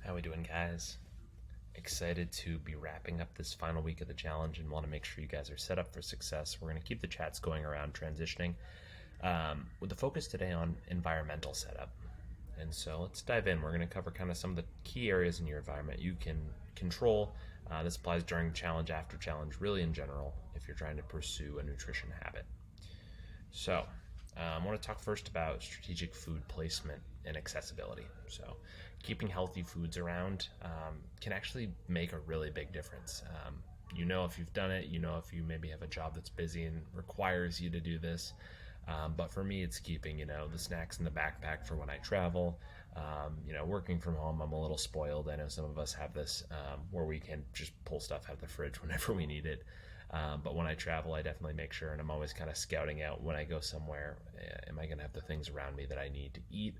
How we doing, guys? Excited to be wrapping up this final week of the challenge and want to make sure you guys are set up for success. We're going to keep the chats going around transitioning with the focus today on environmental setup. And so let's dive in. We're going to cover kind of some of the key areas in your environment you can control. This applies during challenge, after challenge, really in general, if you're trying to pursue a nutrition habit. So, I want to talk first about strategic food placement and accessibility. So, keeping healthy foods around can actually make a really big difference. If you've done it, if you maybe have a job that's busy and requires you to do this. But for me, it's keeping, the snacks in the backpack for when I travel. Working from home, I'm a little spoiled. I know some of us have this where we can just pull stuff out of the fridge whenever we need it. But when I travel, I definitely make sure, and I'm always kind of scouting out when I go somewhere, am I going to have the things around me that I need to eat,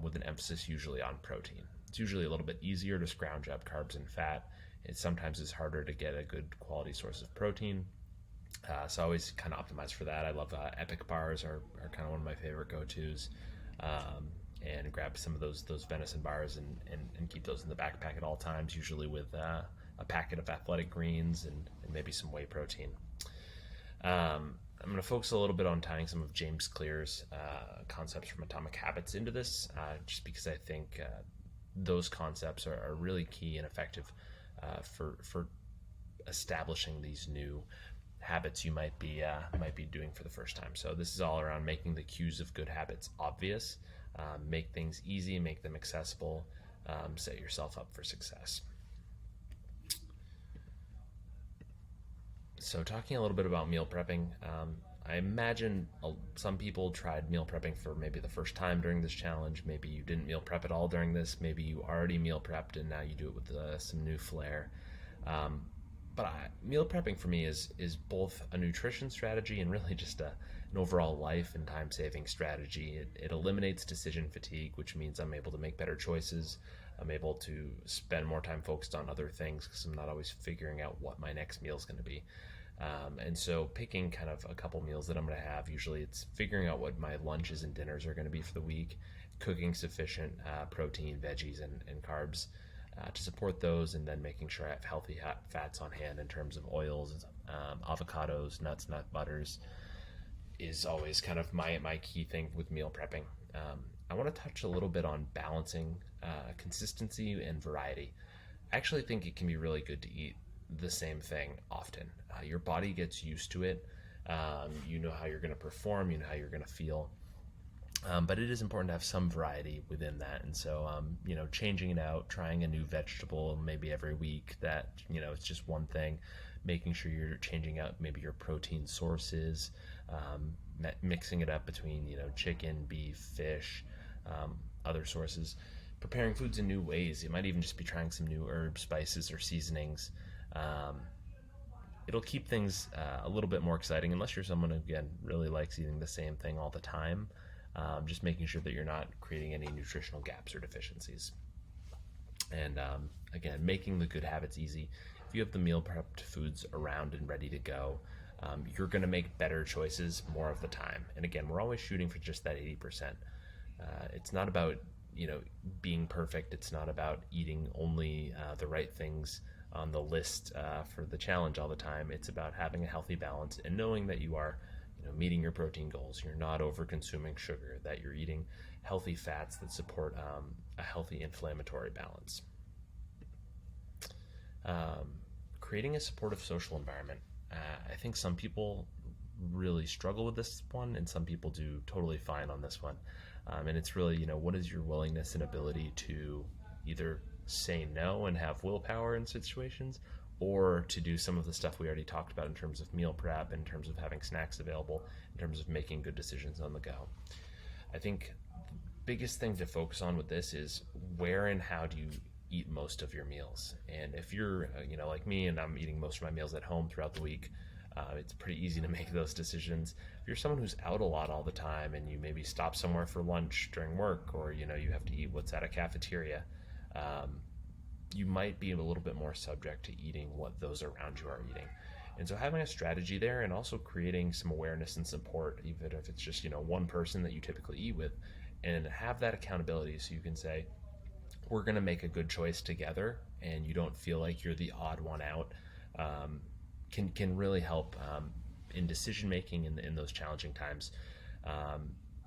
with an emphasis usually on protein. It's usually a little bit easier to scrounge up carbs and fat. It sometimes is harder to get a good quality source of protein. So I always kind of optimize for that. I love Epic bars are kind of one of my favorite go-tos. And grab some of those venison bars and keep those in the backpack at all times, usually with a packet of athletic greens and maybe some whey protein. I'm going to focus a little bit on tying some of James Clear's concepts from Atomic Habits into this, just because I think those concepts are really key and effective for establishing these new habits you might be doing for the first time. So this is all around making the cues of good habits obvious, make things easy, make them accessible, set yourself up for success. So talking a little bit about meal prepping, I imagine some people tried meal prepping for maybe the first time during this challenge. Maybe you didn't meal prep at all during this. Maybe you already meal prepped and now you do it with some new flair. Meal prepping for me is both a nutrition strategy and really just an overall life and time saving strategy. It eliminates decision fatigue, which means I'm able to make better choices. I'm able to spend more time focused on other things because I'm not always figuring out what my next meal is going to be. And so picking kind of a couple meals that I'm going to have, usually it's figuring out what my lunches and dinners are going to be for the week, cooking sufficient protein, veggies, and carbs to support those, and then making sure I have healthy fats on hand in terms of oils, avocados, nuts, nut butters is always kind of my key thing with meal prepping. I want to touch a little bit on balancing consistency and variety. I actually think it can be really good to eat the same thing often. Your body gets used to it. You know how you're going to perform, you know how you're going to feel. But it is important to have some variety within that. And so, changing it out, trying a new vegetable maybe every week that, it's just one thing, making sure you're changing out maybe your protein sources, mixing it up between, chicken, beef, fish, other sources, preparing foods in new ways. It might even just be trying some new herbs, spices, or seasonings. It'll keep things a little bit more exciting unless you're someone who, again, really likes eating the same thing all the time. Just making sure that you're not creating any nutritional gaps or deficiencies. And again, making the good habits easy. If you have the meal prepped foods around and ready to go, you're going to make better choices more of the time. And again, we're always shooting for just that 80%. It's not about being perfect. It's not about eating only the right things on the list for the challenge all the time. It's about having a healthy balance and knowing that you are meeting your protein goals. You're not over consuming sugar, that you're eating healthy fats that support a healthy inflammatory balance. Creating a supportive social environment. I think some people really struggle with this one and some people do totally fine on this one. And it's really, what is your willingness and ability to either say no and have willpower in situations, or to do some of the stuff we already talked about in terms of meal prep, in terms of having snacks available, in terms of making good decisions on the go. I think the biggest thing to focus on with this is where and how do you eat most of your meals. And if you're, like me, and I'm eating most of my meals at home throughout the week, it's pretty easy to make those decisions. If you're someone who's out a lot all the time and you maybe stop somewhere for lunch during work, or, you have to eat what's at a cafeteria, you might be a little bit more subject to eating what those around you are eating. And so having a strategy there and also creating some awareness and support, even if it's just, one person that you typically eat with, and have that accountability so you can say, we're going to make a good choice together, and you don't feel like you're the odd one out, um, can really help in decision making in those challenging times.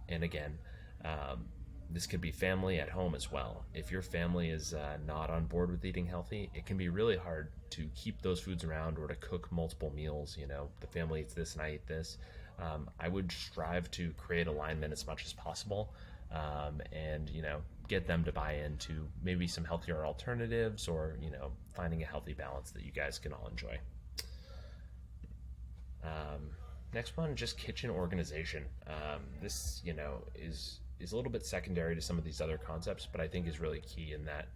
And again, um, this could be family at home as well. If your family is not on board with eating healthy, it can be really hard to keep those foods around or to cook multiple meals. You know, the family eats this and I eat this. I would strive to create alignment as much as possible, and get them to buy into maybe some healthier alternatives, or finding a healthy balance that you guys can all enjoy. Um, Next one, just kitchen organization. This, is a little bit secondary to some of these other concepts, but I think is really key in that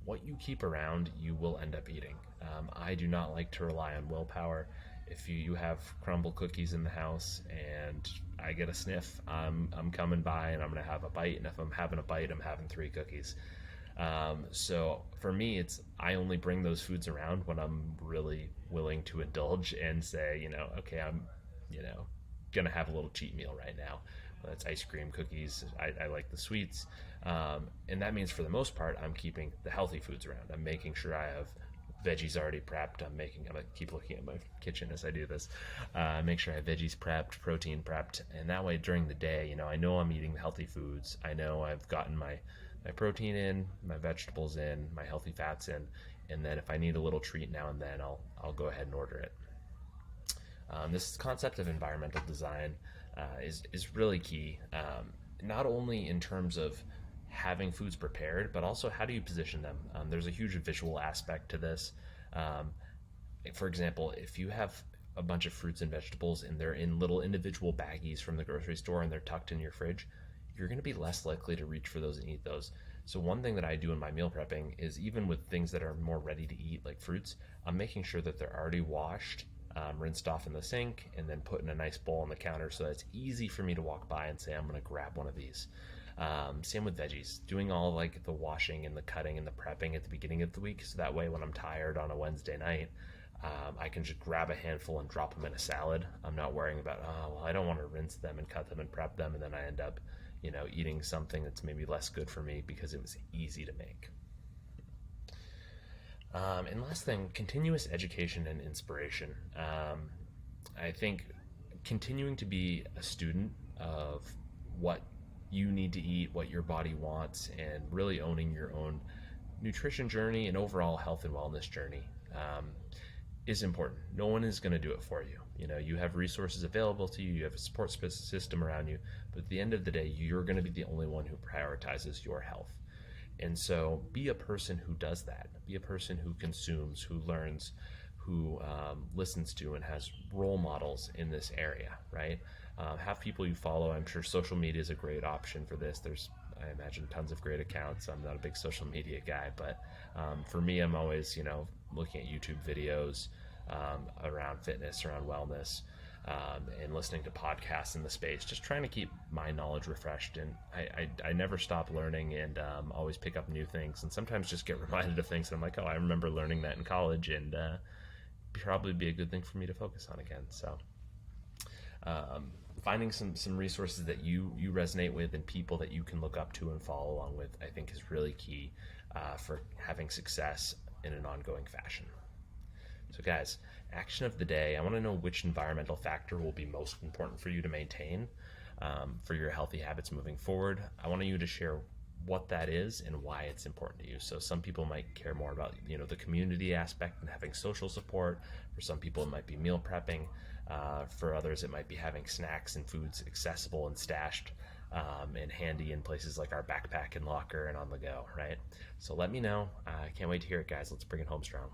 what you keep around, you will end up eating. I do not like to rely on willpower. If you have crumble cookies in the house and I get a sniff, I'm coming by and I'm going to have a bite. And if I'm having a bite, I'm having 3 cookies. So for me, I only bring those foods around when I'm really willing to indulge and say, okay, I'm, gonna have a little cheat meal right now. Well, that's ice cream, cookies. I like the sweets, and that means for the most part, I'm keeping the healthy foods around. I'm making sure I have veggies already prepped. I'm gonna keep looking at my kitchen as I do this. Make sure I have veggies prepped, protein prepped, and that way during the day, I know I'm eating healthy foods. I know I've gotten my protein in, my vegetables in, my healthy fats in, and then if I need a little treat now and then, I'll go ahead and order it. This concept of environmental design is really key, not only in terms of having foods prepared, but also how do you position them. There's a huge visual aspect to this. Um, for example, if you have a bunch of fruits and vegetables and they're in little individual baggies from the grocery store and they're tucked in your fridge, you're going to be less likely to reach for those and eat those. So one thing that I do in my meal prepping is, even with things that are more ready to eat, like fruits, I'm making sure that they're already washed, rinsed off in the sink, and then put in a nice bowl on the counter so that it's easy for me to walk by and say, I'm going to grab one of these. Same with veggies, doing all like the washing and the cutting and the prepping at the beginning of the week, so that way when I'm tired on a Wednesday night, I can just grab a handful and drop them in a salad. I'm not worrying about, I don't want to rinse them and cut them and prep them, and then I end up eating something that's maybe less good for me because it was easy to make. And last thing, continuous education and inspiration. I think continuing to be a student of what you need to eat, what your body wants, and really owning your own nutrition journey and overall health and wellness journey is important. No one is going to do it for you. You have resources available to you, you have a support system around you, but at the end of the day, you're going to be the only one who prioritizes your health. And so be a person who does that. Be a person who consumes, who learns, who listens to and has role models in this area, right? Have people you follow. I'm sure social media is a great option for this. There's, I imagine, tons of great accounts. I'm not a big social media guy, but for me, I'm always, looking at YouTube videos around fitness, around wellness, and listening to podcasts in the space, just trying to keep my knowledge refreshed. And I never stop learning, and always pick up new things, and sometimes just get reminded of things. And I'm like, I remember learning that in college, and probably be a good thing for me to focus on again. So finding some resources that you resonate with and people that you can look up to and follow along with, I think is really key for having success in an ongoing fashion. So guys, action of the day. I want to know which environmental factor will be most important for you to maintain for your healthy habits moving forward. I want you to share what that is and why it's important to you. So some people might care more about the community aspect and having social support. For some people it might be meal prepping. For others it might be having snacks and foods accessible and stashed and handy in places like our backpack and locker and on the go, right? So let me know. I can't wait to hear it, guys. Let's bring it home strong.